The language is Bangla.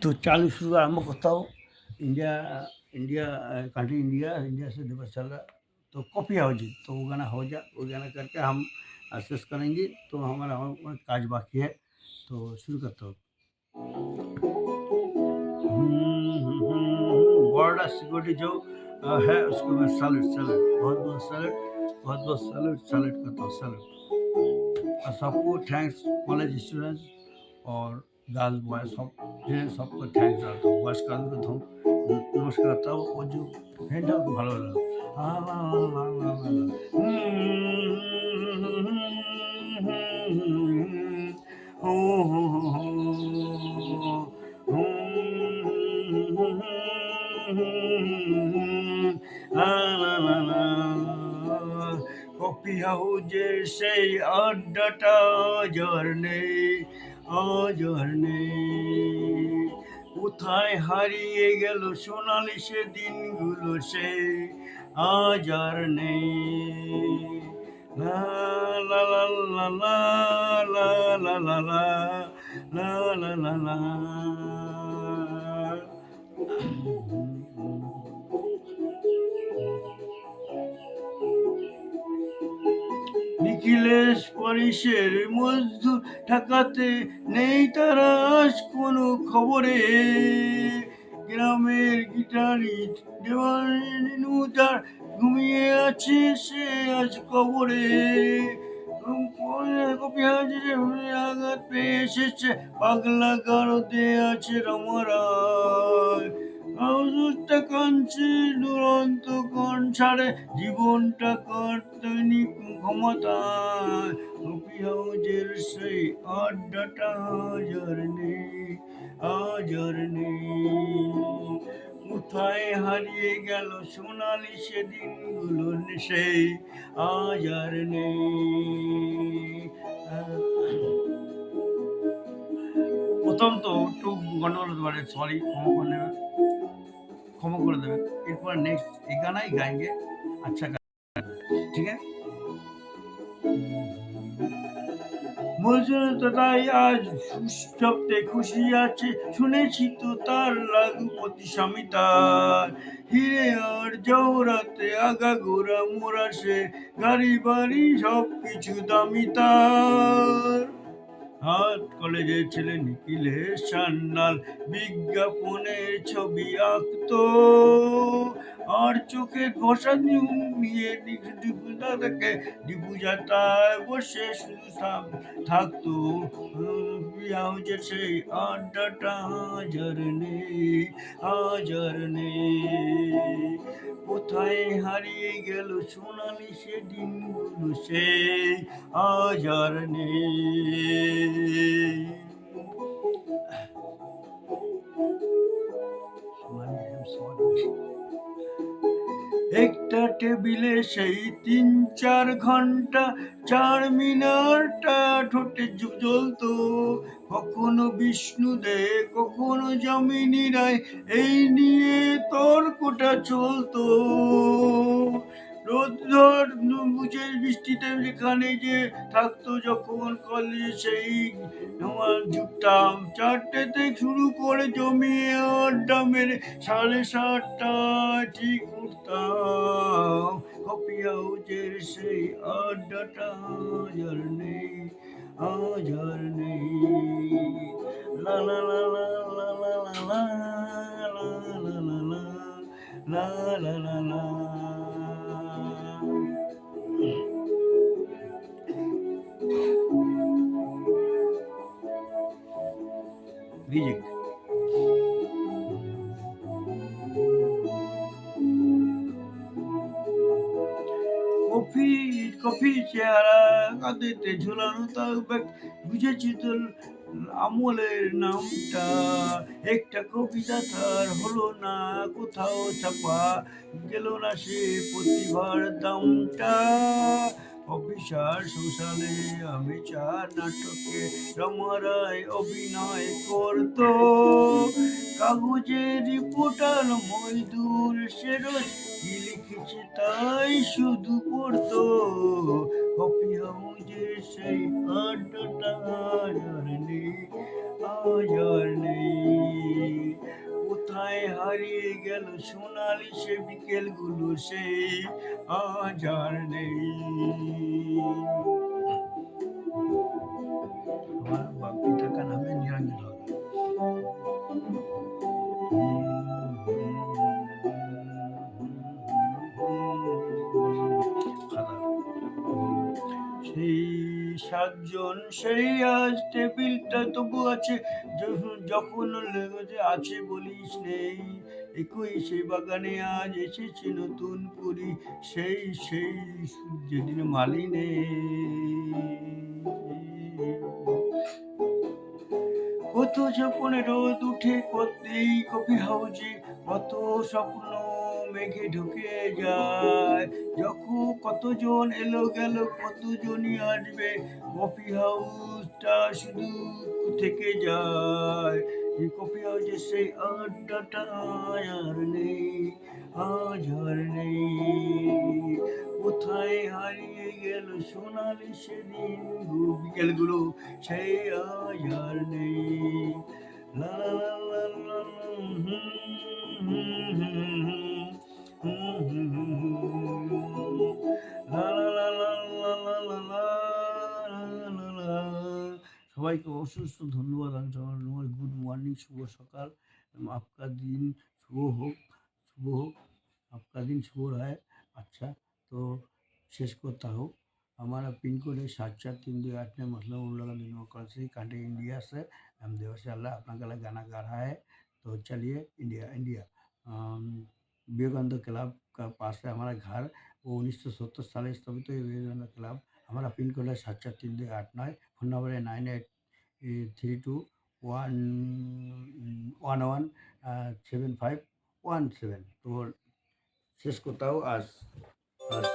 तो चालू शुरू आरंभ करता हूँ। इंडिया इंडिया कंट्री इंडिया से दिवस चल रहा है, तो कॉफ़ी हाउस जी, तो वो गाना हो जाए, वो गाना करके हम शेष करेंगे। तो हमारा और काज बाकी है, तो शुरू करता हूँ। बॉर्डर सिक्योरिटी जो है उसको मैं बहुत बहुत सैल्यूट करता हूँ, सैल्यूट। और सबको थैंक्स, कॉलेज स्टूडेंट्स और गर्ल्स बॉयज सबको थैंक्स জানাতে হবে। বয়স্কদেরকে নমস্কার করতে হবে। ও যে ফ্রেন্ডটা ভালো লাগে। কফি হাউজের সেই আড্ডাটা জ্বর নেই, অজর নেই। কোথায় হারিয়ে গেল সোনালি সে দিনগুলো, সেই আজ আর নেই। লা লা লা লা লা লা লা লা লা লা লা লা। নিখিলেশ পরিশের মজদুর ঢাকাতে নেই তারা আজ কোনো খবরে। গ্রামের গিটারিস্ট দেওয়ানুদার ঘুমিয়ে আছে সে আজ কবরে। কফি হাউজে আঘাত পেয়ে এসেছে, পাগলা গারদে আছে রমরায়। হাউসটা কাঁদছে দুরন্ত কোন ছাড়ে, জীবনটা কাটতেনি ক্ষমতায়। কফি হাউজের সেই আড্ডাটা আজ আর নেই, আজ আর নেই। কোথায় হারিয়ে গেল সোনালি সেদিনগুলো, সেই আজ আর নেই। প্রথম তো একটু গন্ডগোল হতে পারে, সরি, ক্ষমা করে দেবেন। এরপর নেক্সট এই গানাই গাएंगे, अच्छा गाना, ठीक है। মজুর তাই আজ সপ্তে খুশি আছে, শুনেছি তো তার লাখপতি স্বামী তার। হিরে আর জওরাতে আগাগোড়া মোরা সে, গাড়ি বাড়ি সব কিছু দামি তার। হাট কলেজের ছেলে নিখিলেশ সান্যাল বিজ্ঞাপনের ছবি আঁকতো, আর চোখে ঘষা নিয়ে ডিপুজাটায় বসে শুধু থাকতো। হাউজের সেই আড্ডাটা আজ আর নেই, আজ আর নেই। কোথায় হারিয়ে গেল সোনালি সে দিনগুলো, সেই আজ আর নেই। একটা টেবিলে সেই ৩-৪ ঘন্টা চারমিনারটা ঠোঁটে জ্বলতো। কখনো বিষ্ণুদে, কখনো যামিনী রায়, এই নিয়ে তর্কটা চলতো। রোদ বুঝে বৃষ্টিতে যেখানে যে থাকতো যখন কলেজে, সেই আমার জুটতাম ৪টেতে শুরু করে জমিয়ে আড্ডা মেরে ৭:৩০টায় ঠিক উঠতাম। কফি হাউজের সেই আড্ডাটা আজ আর নেই, আজ আর নেই। লা লা লা লা লা লা লা লা লা লা লা লা লা। Music. কফি চেহারা কাঁদেতে ঝুলানো তার ব্যাগ, বুঝেছি তোর আমলের নামটা। একটা কবিতা তার হলো না কোথাও ছাপা, গেল না সে প্রতিভার দামটা। অফিসার সোশ্যালে আমি ৪ নাটকে রমারায় অভিনয় করতো। কাগজের রিপোর্টার মজদুর সে রোজ কি লিখেছে তাই শুধু পড়তো। কফি হাউজের সেই আড্ডাটা আজ আর নেই, আজ আর নেই। গেল সোনালি সে বিকেলগুলো, সেই আজ আর নেই। আমার পিতা का नाम है निरंजन খাদার। সেই 7 জন, সেই আজ টেবিলটা তবু আছে, যখন লেগেছে আছে বলিস নেই। একই সেই বাগানে আজ এসেছে নতুন করি, সেই সেই যেদিন মালি নেই। কত স্বপ্নে রোদ উঠে এই কফি হাউজে, কত স্বপ্ন মেঘে ঢুকে যায়। যখন কতজন এলো গেল, কতজনই আসবে, কফি হাউসটা শুধু থেকে যায়। এই কফি হাউসে সেই আড্ডাটা আর নেই, আজ আর নেই। কোথায় হারিয়ে গেল সোনালি সেদিন বিকেলগুলো, সেই আজ আর নেই। লা লা লা লা লা, লা লা লা লা লা লা লা লা লা। সবাইকে অসুস্থ ধন্যবাদ। গুড মর্নিং, শুভ সকাল। आपका दिन শুভ হোক, শুভ হোক, आपका दिन শুভ रहे। अच्छा, तो शेष करता हूँ। हमारा पिन कोड है 74328 में, मतलब उन लोग डेमोक्रेसी कंट्री इंडिया से हम देवश अल्लाह अपना गला गाना गा रहा है। तो चलिए, इंडिया इंडिया विवेकानंद क्लब का पास है हमारा घर। वो 1970 साल स्थापित है विवेकानंद क्लब। हमारा पिन कोड है 74328। फोन नंबर है 9832117517। तो शेष करता हूँ आज आज